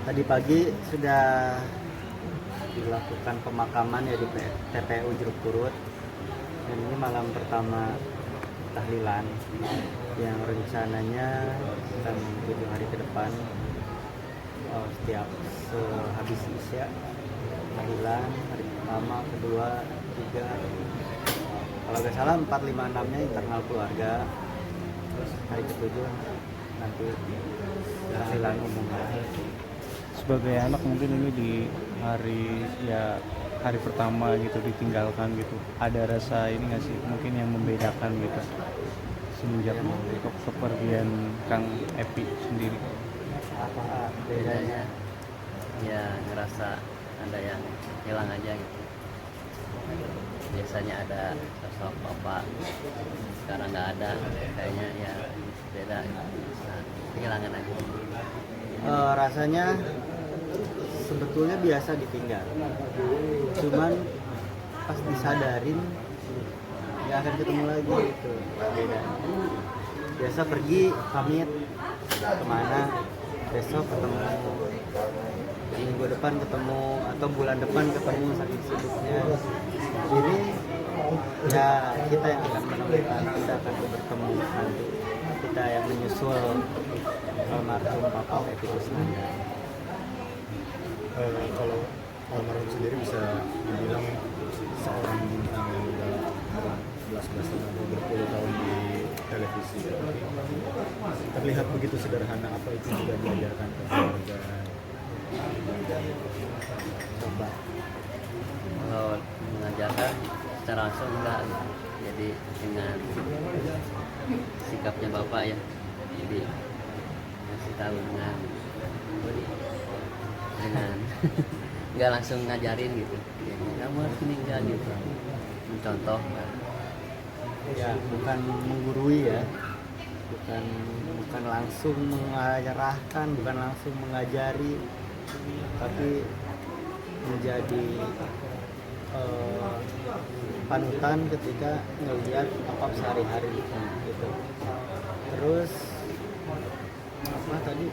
Tadi pagi sudah dilakukan pemakaman ya di TPU Jeruk Purut, dan ini malam pertama tahlilan yang rencananya akan 7 hari ke depan. Setiap sehabis isya tahlilan, hari pertama, kedua, ketiga, kalau nggak salah 4, 5, 6-nya internal keluarga, terus hari ketujuh nanti tahlilan umum. Sebagai anak mungkin ini di hari pertama gitu ditinggalkan gitu, ada rasa ini nggak sih mungkin yang membedakan gitu semenjak kepergian Kang Epi sendiri? Apa bedanya? Ya ngerasa ada yang hilang aja gitu. Biasanya ada sosok bapak, sekarang nggak ada, kayaknya ya beda, kehilangan aja. Rasanya sebetulnya biasa ditinggal, cuman pas disadarin nggak akan ketemu lagi gitu. Beda. Biasa pergi pamit kemana, besok ketemu, minggu depan ketemu, atau bulan depan ketemu, saking sibuknya. Ini ya kita yang akan menemukan, kita akan bertemu nanti, kita yang menyusul almarhum Bapak Epi Kusnandar. Kalau almarhum sendiri bisa dibilang seorang bintang yang udah belas-belas tahun atau berpuluh tahun di televisi, terlihat begitu sederhana. Apa itu juga diajarkan ke keluarga? Coba Kalau mengajarkan secara langsung enggak, jadi dengan sikapnya bapak ya, jadi ngasih tahu dengan nggak langsung ngajarin gitu, jadi kamu harus ini enggak gitu, mencontoh. ya, bukan menggurui ya, bukan langsung mengarahkan, bukan langsung mengajari, tapi menjadi panutan ketika ngelihat apa sehari-hari gitu. Terus apa tadi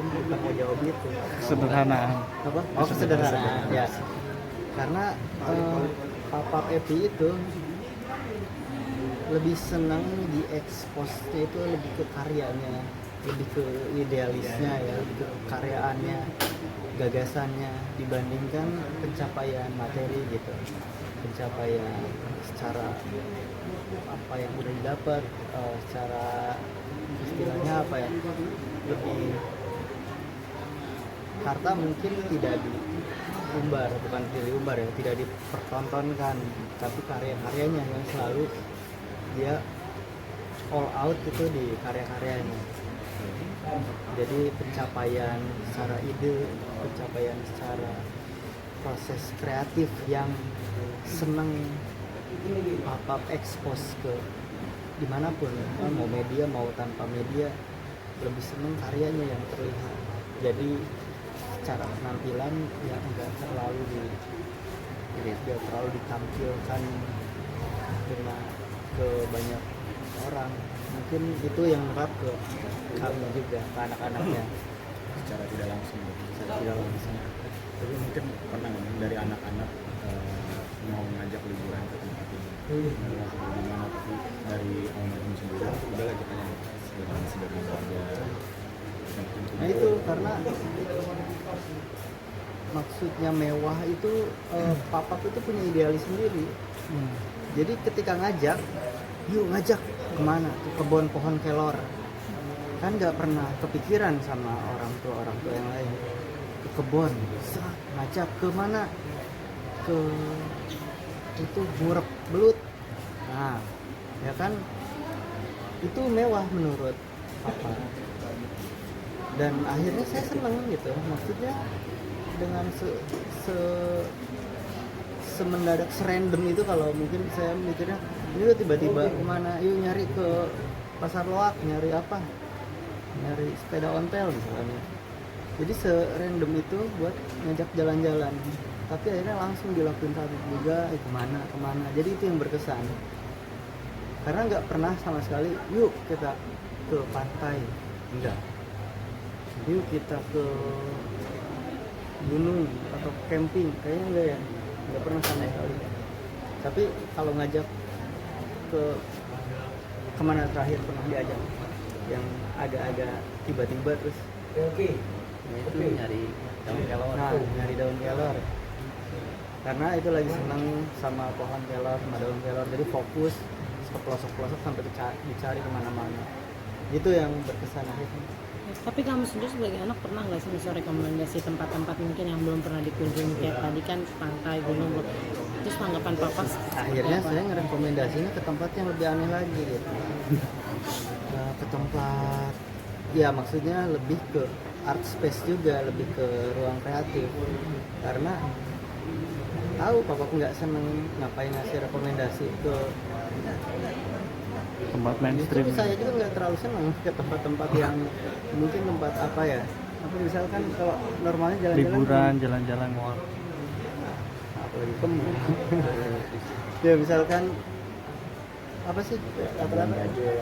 bukan mau jawab itu. Sederhanaan. Apa? Oh, kesederhanaan ya. Karena Papa Epi itu lebih senang diekspos-nya itu lebih ke karyanya, lebih ke idealisnya ya, lebih ke karyaannya, gagasannya, dibandingkan pencapaian materi gitu, pencapaian secara apa yang udah didapat, secara istilahnya apa ya, lebih harta mungkin tidak diumbar, bukan diumbar ya, tidak dipertontonkan, tapi karya-karyanya yang selalu dia all out itu di karya-karyanya. Jadi pencapaian secara ide, pencapaian secara proses kreatif yang senang pop-up expose ke dimanapun, mau media mau tanpa media, lebih senang karyanya yang terlihat. Jadi secara penampilan ya enggak terlalu ditampilkan ke banyak orang. Mungkin itu yang nerap ke kami juga, ke anak-anaknya Secara tidak langsung. secara tidak langsung. Tapi mungkin pernah nggak dari anak-anak mau ngajak liburan ke tempat ini, gimana, tapi dari almarhum sendiri udahlah kita yang sederhana aja. Nah itu karena maksudnya mewah itu, Papa itu punya idealis sendiri. Jadi ketika ngajak, yuk ngajak kemana? Ke kebun pohon kelor. Kan nggak pernah kepikiran sama orang tua yang lain. Ke kebun, ngajak ke mana? Ke itu Murek Belut. Nah, ya kan itu mewah menurut Papa. Dan akhirnya saya seneng gitu, maksudnya dengan semendadak serandom itu. Kalau mungkin saya mikirnya ini udah tiba-tiba kemana, yuk nyari ke pasar loak, nyari apa, nyari sepeda ontel misalnya. Jadi serandom itu buat ngajak jalan-jalan, tapi akhirnya langsung dilakuin satu juga, kemana. Jadi itu yang berkesan, karena nggak pernah sama sekali yuk kita ke pantai, enggak, yuk kita ke gunung atau camping, kayaknya enggak ya, enggak pernah sama sekali. Tapi kalau ngajak ke kemana terakhir pernah diajak yang agak-agak tiba-tiba terus Nah, itu nyari daun kelor. nah nyari daun kelor, karena itu lagi seneng sama pohon kelor sama daun kelor, jadi fokus ke pelosok-pelosok sampai dicari kemana-mana. Itu yang berkesan akhirnya. Tapi kamu sendiri sebagai anak pernah nggak sih misal rekomendasi tempat-tempat mungkin yang belum pernah dikunjungi kayak tadi kan pantai, gunung, terus tanggapan papa Akhirnya apa? saya ngerekomendasinya ke tempat yang lebih aneh lagi gitu. Ke tempat, ya maksudnya lebih ke art space juga, lebih ke ruang kreatif, karena tahu papa nggak seneng ngapain ngasih rekomendasi ke, tempat justru mainstream. saya juga nggak terlalu seneng ke tempat-tempat yang mungkin tempat apa ya, apa misalkan kalau normalnya jalan-jalan Liburan, jalan-jalan mall. apalagi ke mall. Ya misalkan apa sih rata-rata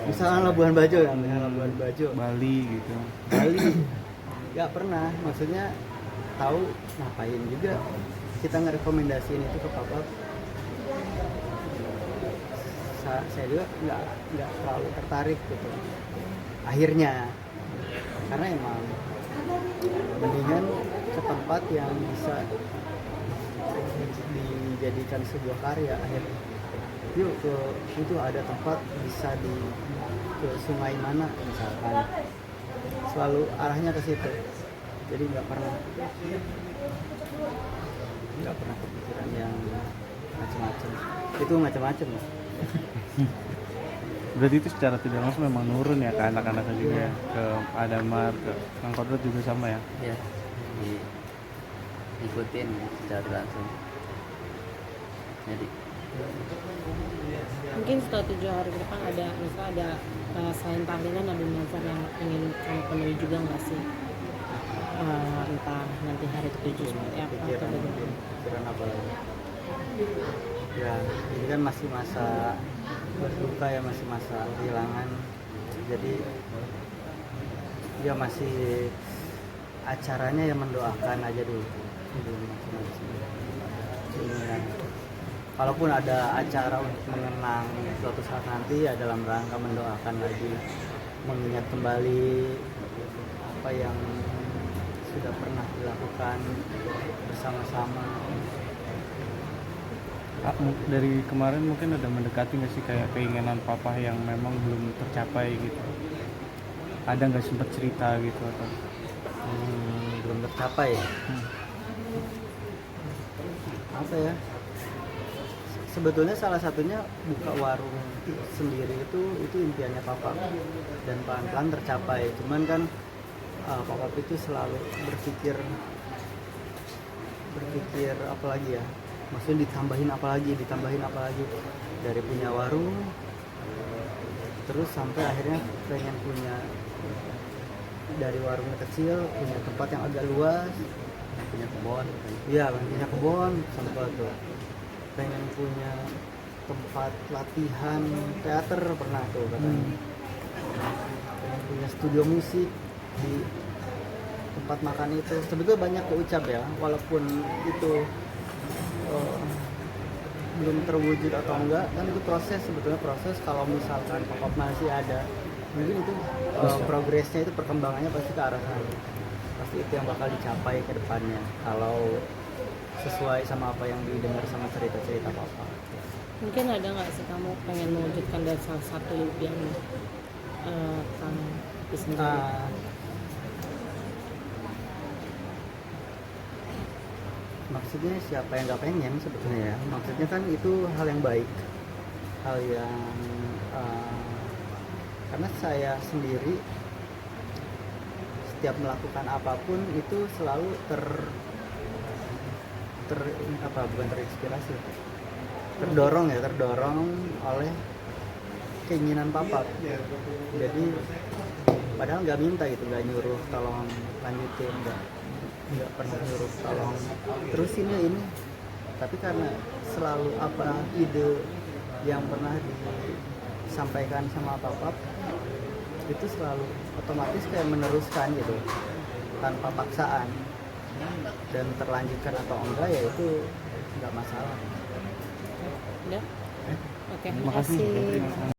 misalkan Labuan Bajo ya, misalkan Labuan Bajo, Bali gitu. Bali, nggak pernah, maksudnya tahu ngapain juga kita ngerekomendasiin itu ke papa. Saya juga nggak terlalu tertarik gitu akhirnya, karena emang mendingan ke tempat yang bisa dijadikan sebuah karya. Akhirnya yuk ke itu, ada tempat bisa ke sungai mana misalkan, selalu arahnya ke situ, jadi nggak pernah kepikiran yang macam-macam. Itu macam-macam ya. Berarti itu secara tidak langsung memang nurun ya ke anak-anaknya juga Iya. ya, ke Adamar, ke Kang Kodrat juga sama ya. Ya, ikutin secara langsung. Jadi Mungkin setelah 7 hari ke depan ada misal ada selain tahlilan ada nazar yang ingin kamu penuhi juga nggak sih? Entah nanti hari ke-7 seperti apa atau pikiran bagaimana? pikiran apa lagi ya, ini kan masih masa berduka ya, masih masa kehilangan, jadi ya masih acaranya ya mendoakan aja dulu macam-macam. Keinginan kalaupun ada acara untuk mengenang suatu saat nanti ya dalam rangka mendoakan lagi, mengingat kembali apa yang sudah pernah dilakukan bersama-sama. Dari kemarin mungkin ada mendekati nggak sih kayak keinginan papa yang memang belum tercapai gitu? Ada nggak sempat cerita gitu atau? Belum tercapai ya? Apa ya, sebetulnya salah satunya buka warung sendiri itu impiannya papa dan pelan-pelan tercapai, cuman kan papa itu selalu berpikir apa lagi ya, maksudnya ditambahin apa lagi dari punya warung terus sampai akhirnya pengen punya, dari warungnya kecil punya tempat yang agak luas, punya kebun. iya punya kebun, sempat tuh pengen punya tempat latihan teater, pernah tuh katanya pengen punya studio musik di tempat makan itu. Sebetulnya banyak keucap ya, walaupun itu belum terwujud atau enggak, kan itu proses, sebetulnya proses. Kalau misalkan pop-up masih ada, mungkin itu progresnya, itu perkembangannya pasti ke arah sana, pasti itu yang bakal dicapai ke depannya kalau sesuai sama apa yang didengar sama cerita-cerita papa. Mungkin ada nggak sih kamu pengen mewujudkan dari salah satu impian Kang Epi sendiri? Maksudnya siapa yang nggak pengen sebetulnya ya, maksudnya kan itu hal yang baik, hal yang karena saya sendiri setiap melakukan apapun itu selalu bukan terinspirasi, terdorong oleh keinginan papa. Jadi padahal nggak minta gitu, nggak nyuruh tolong lanjutin, nggak pernah nyuruh tolong terusin ya ini, tapi karena selalu apa ide yang pernah disampaikan sama papa itu selalu otomatis kayak meneruskan gitu tanpa paksaan, dan terlanjutkan atau enggak ya itu nggak masalah. Udah? Oke, Terima kasih. makasih.